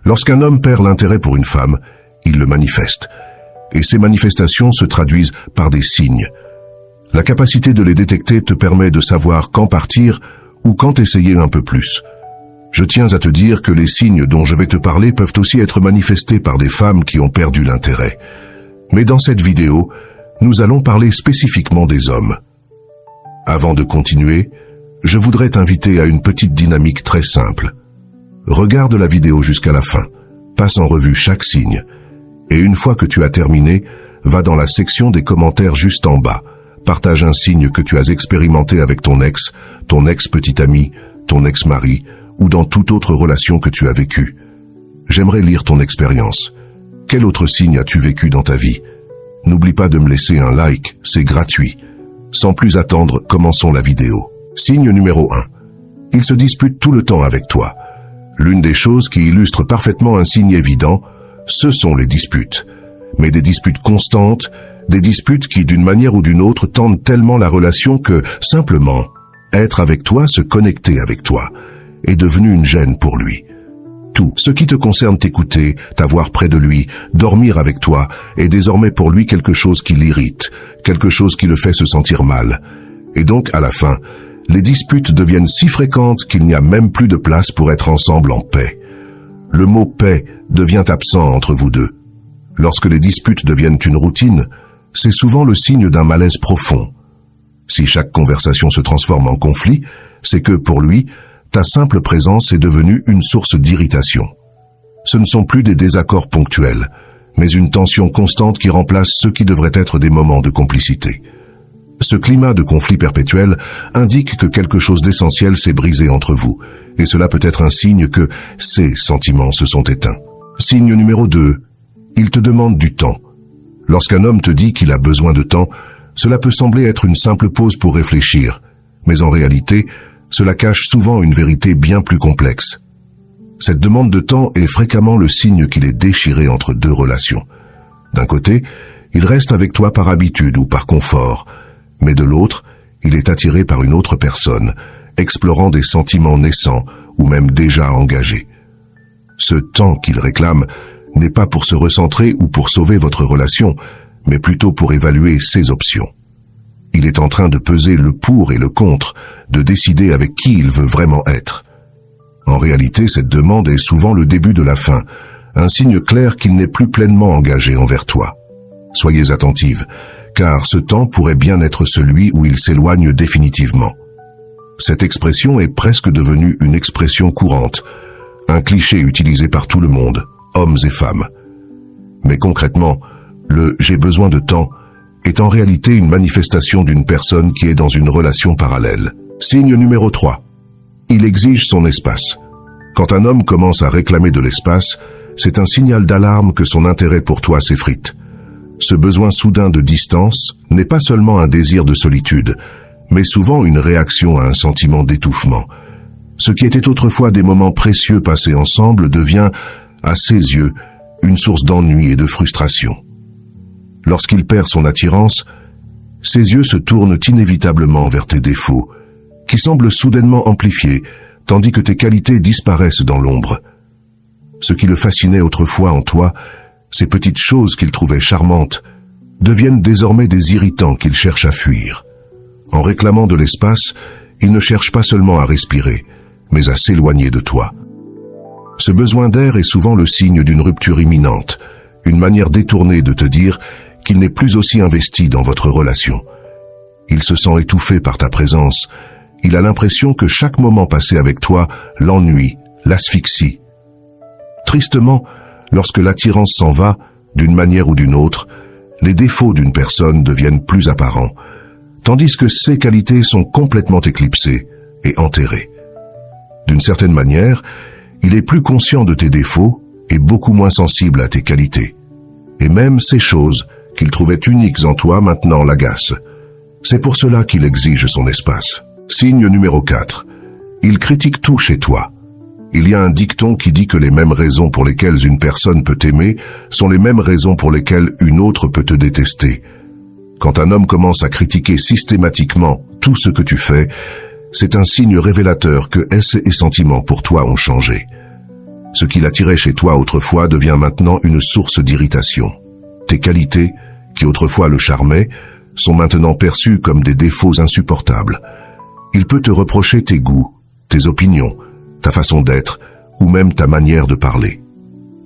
Lorsqu'un homme perd l'intérêt pour une femme, il le manifeste. Et ces manifestations se traduisent par des signes. La capacité de les détecter te permet de savoir quand partir ou quand essayer un peu plus. Je tiens à te dire que les signes dont je vais te parler peuvent aussi être manifestés par des femmes qui ont perdu l'intérêt. Mais dans cette vidéo, nous allons parler spécifiquement des hommes. Avant de continuer, je voudrais t'inviter à une petite dynamique très simple. Regarde la vidéo jusqu'à la fin, passe en revue chaque signe, et une fois que tu as terminé, va dans la section des commentaires juste en bas. Partage un signe que tu as expérimenté avec ton ex-petit ami, ton ex-mari, ou dans toute autre relation que tu as vécue. J'aimerais lire ton expérience. Quel autre signe as-tu vécu dans ta vie? N'oublie pas de me laisser un like, c'est gratuit. Sans plus attendre, commençons la vidéo. Signe numéro 1. Il se dispute tout le temps avec toi. L'une des choses qui illustre parfaitement un signe évident, ce sont les disputes. Mais des disputes constantes, des disputes qui, d'une manière ou d'une autre, tendent tellement la relation que, simplement, être avec toi, se connecter avec toi, est devenu une gêne pour lui. Tout ce qui te concerne t'écouter, t'avoir près de lui, dormir avec toi, est désormais pour lui quelque chose qui l'irrite, quelque chose qui le fait se sentir mal. Et donc, à la fin, les disputes deviennent si fréquentes qu'il n'y a même plus de place pour être ensemble en paix. Le mot paix devient absent entre vous deux. Lorsque les disputes deviennent une routine, c'est souvent le signe d'un malaise profond. Si chaque conversation se transforme en conflit, c'est que, pour lui, ta simple présence est devenue une source d'irritation. Ce ne sont plus des désaccords ponctuels, mais une tension constante qui remplace ce qui devrait être des moments de complicité. Ce climat de conflit perpétuel indique que quelque chose d'essentiel s'est brisé entre vous, et cela peut être un signe que ces sentiments se sont éteints. Signe numéro 2. Il te demande du temps. Lorsqu'un homme te dit qu'il a besoin de temps, cela peut sembler être une simple pause pour réfléchir, mais en réalité, cela cache souvent une vérité bien plus complexe. Cette demande de temps est fréquemment le signe qu'il est déchiré entre deux relations. D'un côté, il reste avec toi par habitude ou par confort, mais de l'autre, il est attiré par une autre personne, explorant des sentiments naissants ou même déjà engagés. Ce temps qu'il réclame n'est pas pour se recentrer ou pour sauver votre relation, mais plutôt pour évaluer ses options. Il est en train de peser le pour et le contre, de décider avec qui il veut vraiment être. En réalité, cette demande est souvent le début de la fin, un signe clair qu'il n'est plus pleinement engagé envers toi. Soyez attentive, car ce temps pourrait bien être celui où il s'éloigne définitivement. Cette expression est presque devenue une expression courante, un cliché utilisé par tout le monde, hommes et femmes. Mais concrètement, le « j'ai besoin de temps » est en réalité une manifestation d'une personne qui est dans une relation parallèle. Signe numéro 3. Il exige son espace. Quand un homme commence à réclamer de l'espace, c'est un signal d'alarme que son intérêt pour toi s'effrite. Ce besoin soudain de distance n'est pas seulement un désir de solitude, mais souvent une réaction à un sentiment d'étouffement. Ce qui était autrefois des moments précieux passés ensemble devient, à ses yeux, une source d'ennui et de frustration. Lorsqu'il perd son attirance, ses yeux se tournent inévitablement vers tes défauts, qui semblent soudainement amplifiés, tandis que tes qualités disparaissent dans l'ombre. Ce qui le fascinait autrefois en toi, ces petites choses qu'il trouvait charmantes, deviennent désormais des irritants qu'il cherche à fuir. En réclamant de l'espace, il ne cherche pas seulement à respirer, mais à s'éloigner de toi. Ce besoin d'air est souvent le signe d'une rupture imminente, une manière détournée de te dire qu'il n'est plus aussi investi dans votre relation. Il se sent étouffé par ta présence. Il a l'impression que chaque moment passé avec toi l'ennuie, l'asphyxie. Tristement, lorsque l'attirance s'en va, d'une manière ou d'une autre, les défauts d'une personne deviennent plus apparents, tandis que ses qualités sont complètement éclipsées et enterrées. D'une certaine manière, il est plus conscient de tes défauts et beaucoup moins sensible à tes qualités. Et même ces choses qu'il trouvait uniques en toi maintenant l'agacent. C'est pour cela qu'il exige son espace. Signe numéro 4. Il critique tout chez toi. Il y a un dicton qui dit que les mêmes raisons pour lesquelles une personne peut t'aimer sont les mêmes raisons pour lesquelles une autre peut te détester. Quand un homme commence à critiquer systématiquement tout ce que tu fais, c'est un signe révélateur que ses sentiments pour toi ont changé. Ce qu'il attirait chez toi autrefois devient maintenant une source d'irritation. Tes qualités, qui autrefois le charmaient, sont maintenant perçues comme des défauts insupportables. Il peut te reprocher tes goûts, tes opinions, ta façon d'être, ou même ta manière de parler.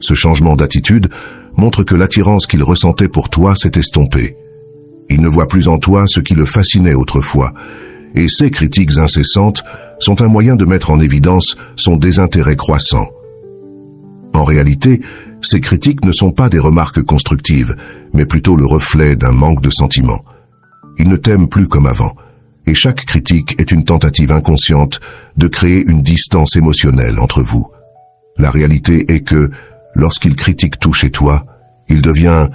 Ce changement d'attitude montre que l'attirance qu'il ressentait pour toi s'est estompée. Il ne voit plus en toi ce qui le fascinait autrefois, et ces critiques incessantes sont un moyen de mettre en évidence son désintérêt croissant. En réalité, ces critiques ne sont pas des remarques constructives, mais plutôt le reflet d'un manque de sentiment. Il ne t'aime plus comme avant, et chaque critique est une tentative inconsciente de créer une distance émotionnelle entre vous. La réalité est que, lorsqu'il critique tout chez toi, il devient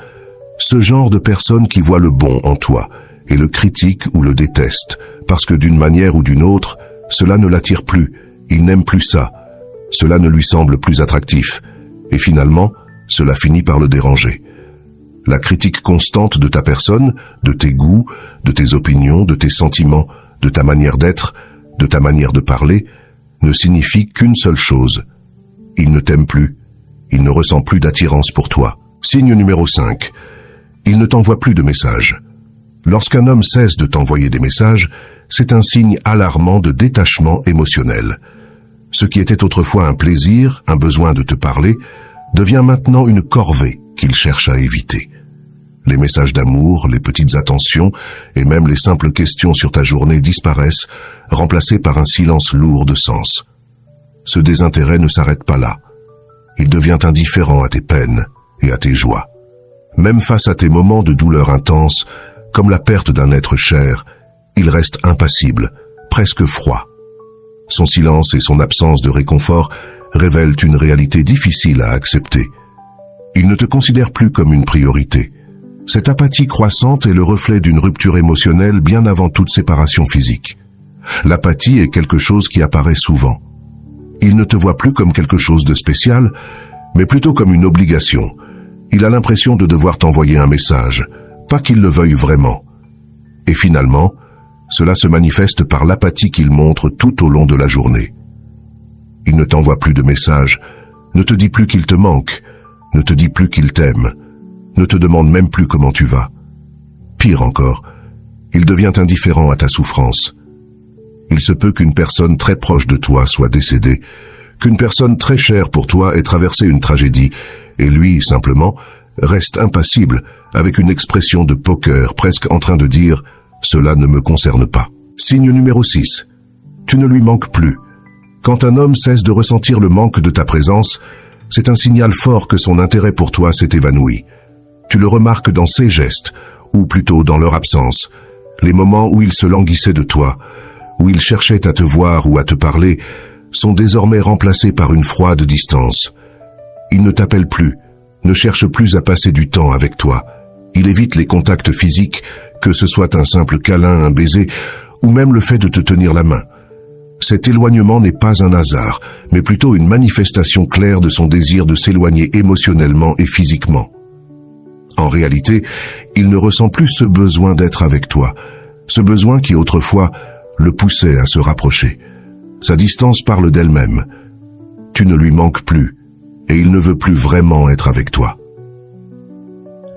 ce genre de personne qui voit le bon en toi, et le critique ou le déteste, parce que d'une manière ou d'une autre, cela ne l'attire plus, il n'aime plus ça, cela ne lui semble plus attractif, et finalement, cela finit par le déranger. La critique constante de ta personne, de tes goûts, de tes opinions, de tes sentiments, de ta manière d'être, de ta manière de parler, ne signifie qu'une seule chose. Il ne t'aime plus, il ne ressent plus d'attirance pour toi. Signe numéro 5. Il ne t'envoie plus de messages. Lorsqu'un homme cesse de t'envoyer des messages, c'est un signe alarmant de détachement émotionnel. Ce qui était autrefois un plaisir, un besoin de te parler, devient maintenant une corvée qu'il cherche à éviter. Les messages d'amour, les petites attentions et même les simples questions sur ta journée disparaissent, remplacées par un silence lourd de sens. Ce désintérêt ne s'arrête pas là. Il devient indifférent à tes peines et à tes joies. Même face à tes moments de douleur intense, comme la perte d'un être cher, il reste impassible, presque froid. Son silence et son absence de réconfort révèlent une réalité difficile à accepter. Il ne te considère plus comme une priorité. Cette apathie croissante est le reflet d'une rupture émotionnelle bien avant toute séparation physique. L'apathie est quelque chose qui apparaît souvent. Il ne te voit plus comme quelque chose de spécial, mais plutôt comme une obligation. Il a l'impression de devoir t'envoyer un message, pas qu'il le veuille vraiment. Et finalement, cela se manifeste par l'apathie qu'il montre tout au long de la journée. Il ne t'envoie plus de messages, ne te dit plus qu'il te manque, ne te dit plus qu'il t'aime, ne te demande même plus comment tu vas. Pire encore, il devient indifférent à ta souffrance. Il se peut qu'une personne très proche de toi soit décédée, qu'une personne très chère pour toi ait traversé une tragédie, et lui, simplement, reste impassible, avec une expression de poker, presque en train de dire « cela ne me concerne pas ». Signe numéro 6. Tu ne lui manques plus. Quand un homme cesse de ressentir le manque de ta présence, c'est un signal fort que son intérêt pour toi s'est évanoui. Tu le remarques dans ses gestes, ou plutôt dans leur absence, les moments où il se languissait de toi, où il cherchait à te voir ou à te parler, sont désormais remplacés par une froide distance. Il ne t'appelle plus, ne cherche plus à passer du temps avec toi. Il évite les contacts physiques, que ce soit un simple câlin, un baiser, ou même le fait de te tenir la main. Cet éloignement n'est pas un hasard, mais plutôt une manifestation claire de son désir de s'éloigner émotionnellement et physiquement. En réalité, il ne ressent plus ce besoin d'être avec toi, ce besoin qui autrefois le poussait à se rapprocher. Sa distance parle d'elle-même. Tu ne lui manques plus, et il ne veut plus vraiment être avec toi.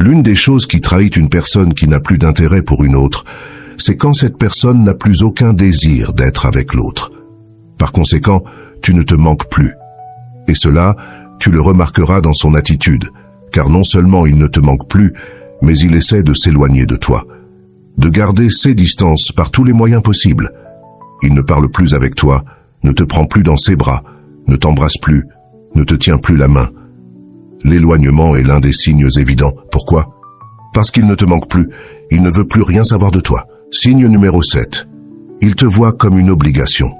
L'une des choses qui trahit une personne qui n'a plus d'intérêt pour une autre, c'est quand cette personne n'a plus aucun désir d'être avec l'autre. Par conséquent, tu ne te manques plus. Et cela, tu le remarqueras dans son attitude, car non seulement il ne te manque plus, mais il essaie de s'éloigner de toi, de garder ses distances par tous les moyens possibles. Il ne parle plus avec toi, ne te prend plus dans ses bras, ne t'embrasse plus, ne te tient plus la main. L'éloignement est l'un des signes évidents. Pourquoi? Parce qu'il ne te manque plus, il ne veut plus rien savoir de toi. Signe numéro 7. Il te voit comme une obligation.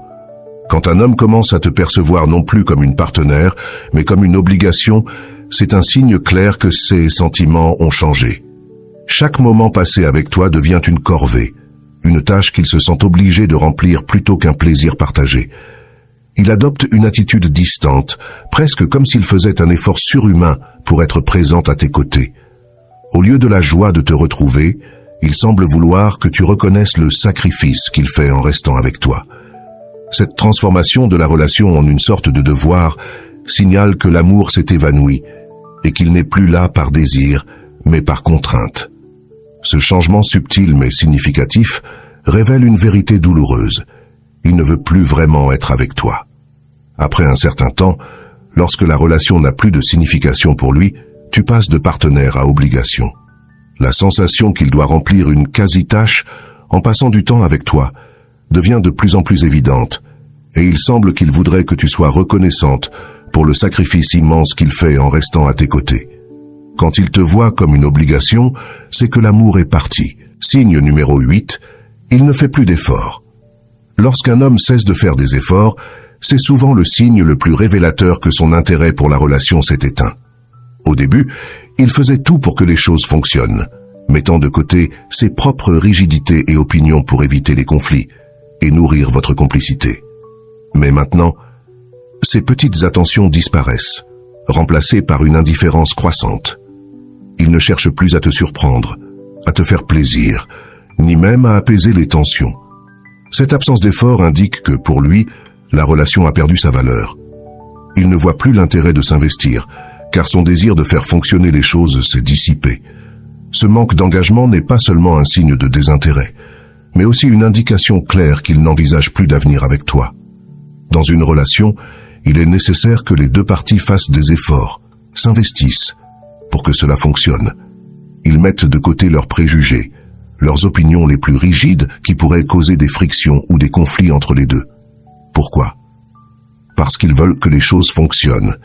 Quand un homme commence à te percevoir non plus comme une partenaire, mais comme une obligation, c'est un signe clair que ses sentiments ont changé. Chaque moment passé avec toi devient une corvée, une tâche qu'il se sent obligé de remplir plutôt qu'un plaisir partagé. Il adopte une attitude distante, presque comme s'il faisait un effort surhumain pour être présent à tes côtés. Au lieu de la joie de te retrouver, il semble vouloir que tu reconnaisses le sacrifice qu'il fait en restant avec toi. Cette transformation de la relation en une sorte de devoir signale que l'amour s'est évanoui et qu'il n'est plus là par désir, mais par contrainte. Ce changement subtil mais significatif révèle une vérité douloureuse. Il ne veut plus vraiment être avec toi. Après un certain temps, lorsque la relation n'a plus de signification pour lui, tu passes de partenaire à obligation. La sensation qu'il doit remplir une quasi-tâche en passant du temps avec toi devient de plus en plus évidente, et il semble qu'il voudrait que tu sois reconnaissante pour le sacrifice immense qu'il fait en restant à tes côtés. Quand il te voit comme une obligation, c'est que l'amour est parti. Signe numéro 8, il ne fait plus d'efforts. Lorsqu'un homme cesse de faire des efforts, c'est souvent le signe le plus révélateur que son intérêt pour la relation s'est éteint. Au début, il faisait tout pour que les choses fonctionnent, mettant de côté ses propres rigidités et opinions pour éviter les conflits et nourrir votre complicité. Mais maintenant, ces petites attentions disparaissent, remplacées par une indifférence croissante. Il ne cherche plus à te surprendre, à te faire plaisir, ni même à apaiser les tensions. Cette absence d'effort indique que, pour lui, la relation a perdu sa valeur. Il ne voit plus l'intérêt de s'investir, car son désir de faire fonctionner les choses s'est dissipé. Ce manque d'engagement n'est pas seulement un signe de désintérêt, mais aussi une indication claire qu'il n'envisage plus d'avenir avec toi. Dans une relation, il est nécessaire que les deux parties fassent des efforts, s'investissent, pour que cela fonctionne. Ils mettent de côté leurs préjugés, leurs opinions les plus rigides qui pourraient causer des frictions ou des conflits entre les deux. Pourquoi? Parce qu'ils veulent que les choses fonctionnent.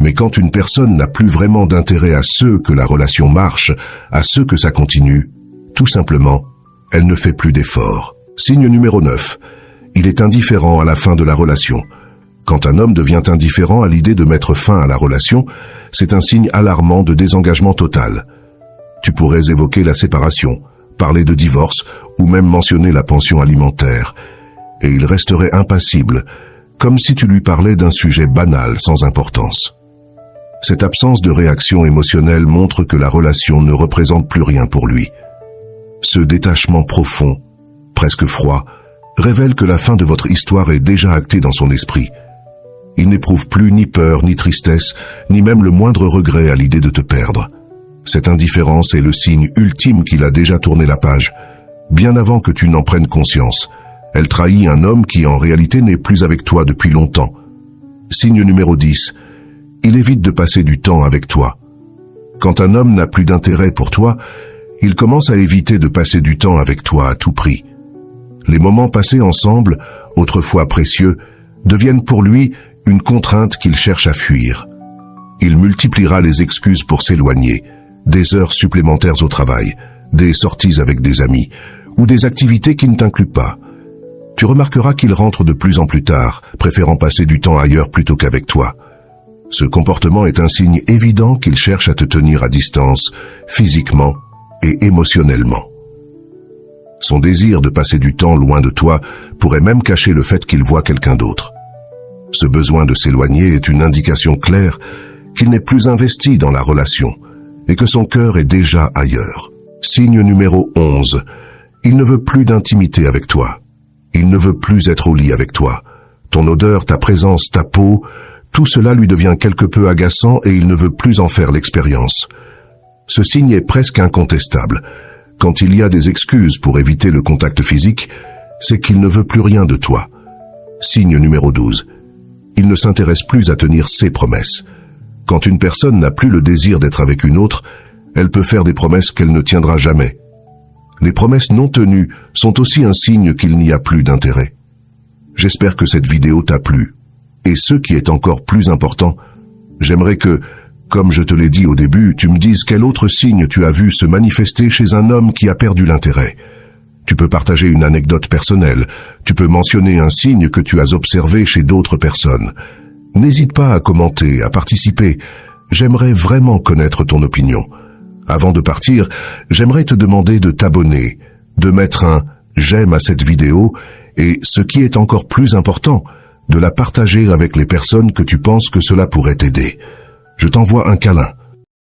Mais quand une personne n'a plus vraiment d'intérêt à ce que la relation marche, à ce que ça continue, tout simplement, elle ne fait plus d'efforts. Signe numéro 9. Il est indifférent à la fin de la relation. Quand un homme devient indifférent à l'idée de mettre fin à la relation, c'est un signe alarmant de désengagement total. Tu pourrais évoquer la séparation, parler de divorce ou même mentionner la pension alimentaire. Et il resterait impassible, comme si tu lui parlais d'un sujet banal sans importance. Cette absence de réaction émotionnelle montre que la relation ne représente plus rien pour lui. Ce détachement profond, presque froid, révèle que la fin de votre histoire est déjà actée dans son esprit. Il n'éprouve plus ni peur, ni tristesse, ni même le moindre regret à l'idée de te perdre. Cette indifférence est le signe ultime qu'il a déjà tourné la page, bien avant que tu n'en prennes conscience. Elle trahit un homme qui en réalité n'est plus avec toi depuis longtemps. Signe numéro 10. Il évite de passer du temps avec toi. Quand un homme n'a plus d'intérêt pour toi, il commence à éviter de passer du temps avec toi à tout prix. Les moments passés ensemble, autrefois précieux, deviennent pour lui une contrainte qu'il cherche à fuir. Il multipliera les excuses pour s'éloigner, des heures supplémentaires au travail, des sorties avec des amis, ou des activités qui ne t'incluent pas. Tu remarqueras qu'il rentre de plus en plus tard, préférant passer du temps ailleurs plutôt qu'avec toi. Ce comportement est un signe évident qu'il cherche à te tenir à distance, physiquement et émotionnellement. Son désir de passer du temps loin de toi pourrait même cacher le fait qu'il voit quelqu'un d'autre. Ce besoin de s'éloigner est une indication claire qu'il n'est plus investi dans la relation et que son cœur est déjà ailleurs. Signe numéro 11. Il ne veut plus d'intimité avec toi. Il ne veut plus être au lit avec toi. Ton odeur, ta présence, ta peau, tout cela lui devient quelque peu agaçant et il ne veut plus en faire l'expérience. Ce signe est presque incontestable. Quand il y a des excuses pour éviter le contact physique, c'est qu'il ne veut plus rien de toi. Signe numéro 12. Il ne s'intéresse plus à tenir ses promesses. Quand une personne n'a plus le désir d'être avec une autre, elle peut faire des promesses qu'elle ne tiendra jamais. Les promesses non tenues sont aussi un signe qu'il n'y a plus d'intérêt. J'espère que cette vidéo t'a plu. Et ce qui est encore plus important, j'aimerais que, comme je te l'ai dit au début, tu me dises quel autre signe tu as vu se manifester chez un homme qui a perdu l'intérêt. Tu peux partager une anecdote personnelle, tu peux mentionner un signe que tu as observé chez d'autres personnes. N'hésite pas à commenter, à participer. J'aimerais vraiment connaître ton opinion. Avant de partir, j'aimerais te demander de t'abonner, de mettre un « j'aime » à cette vidéo et, ce qui est encore plus important, de la partager avec les personnes que tu penses que cela pourrait t'aider. Je t'envoie un câlin.